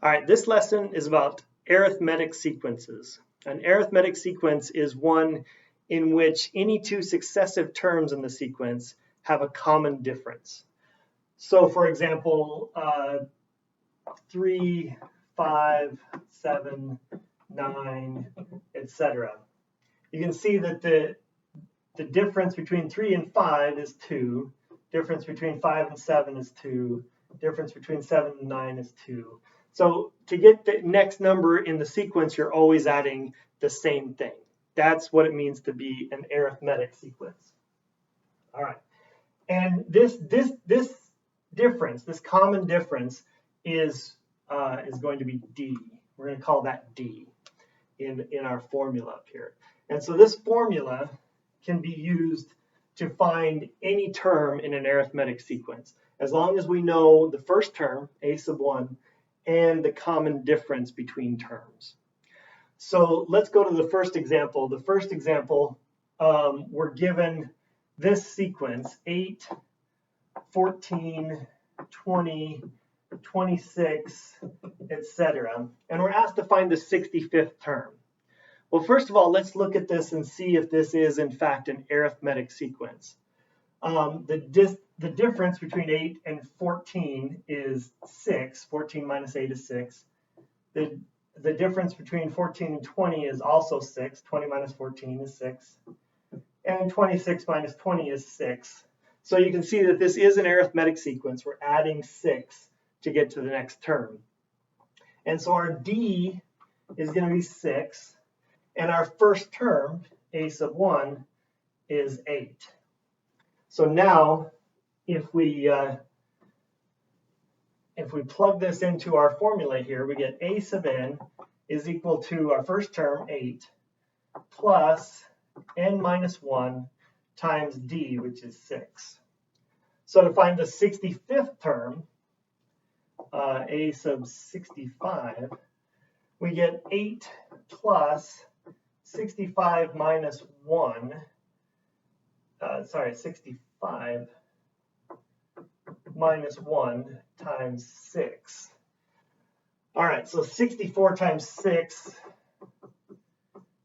All right, this lesson is about arithmetic sequences. An arithmetic sequence is one in which any two successive terms in the sequence have a common difference. So for example, 3, 5, 7, 9, etc. You can see that the difference between 3 and 5 is 2. Difference between 5 and 7 is 2. Difference between 7 and 9 is 2. So to get the next number in the sequence, you're always adding the same thing. That's what it means to be an arithmetic sequence. All right. And this difference, this common difference is going to be D. We're going to call that D in our formula up here. And so this formula can be used to find any term in an arithmetic sequence, as long as we know the first term, a sub 1, and the common difference between terms. So let's go to the first example. The first example, we're given this sequence, 8, 14, 20, 26, etc. And we're asked to find the 65th term. Well, first of all, let's look at this and see if this is, in fact, an arithmetic sequence. The difference between 8 and 14 is 6. 14 minus 8 is 6. The difference between 14 and 20 is also 6. 20 minus 14 is 6. And 26 minus 20 is 6. So you can see that this is an arithmetic sequence. We're adding 6 to get to the next term. And so our D is going to be 6. And our first term, a sub 1, is 8. So now, if we plug this into our formula here, we get a sub n is equal to our first term, 8, plus n minus 1 times d, which is 6. So to find the 65th term, a sub 65, we get 8 plus 65 minus 1, 65 minus 1 times 6. All right, so 64 times 6,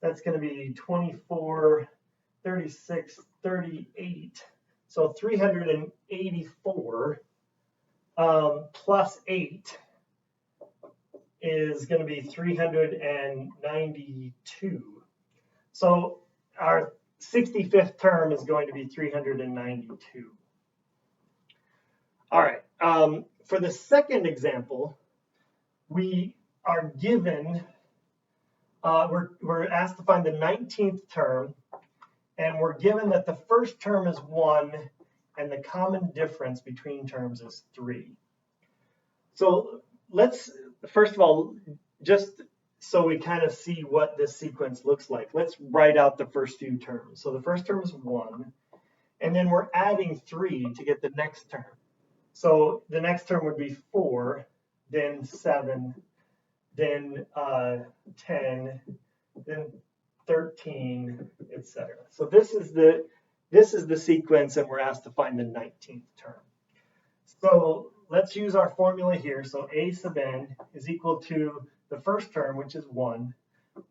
that's going to be 24, 36, 38. So 384 plus 8 is going to be 392. So our 65th term is going to be 392. All right, for the second example, we are given, we're asked to find the 19th term, and we're given that the first term is 1, and the common difference between terms is 3. So let's, first of all, just so we kind of see what this sequence looks like, let's write out the first few terms. So the first term is 1, and then we're adding 3 to get the next term. So the next term would be 4, then 7, then 10, then 13, etc. So this is the sequence, and we're asked to find the 19th term. So let's use our formula here. So a sub n is equal to the first term, which is 1,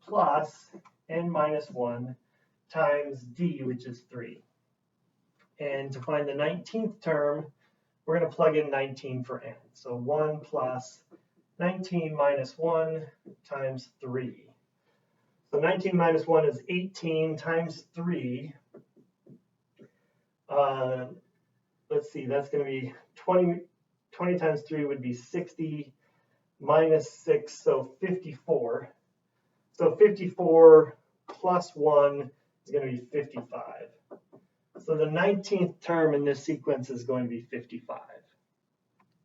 plus n minus 1 times d, which is 3. And to find the 19th term, we're going to plug in 19 for n. So 1 plus 19 minus 1 times 3. So 19 minus 1 is 18 times 3. Let's see, that's going to be 20 times 3 would be 60 minus 6, so 54. So 54 plus 1 is going to be 55. So the 19th term in this sequence is going to be 55.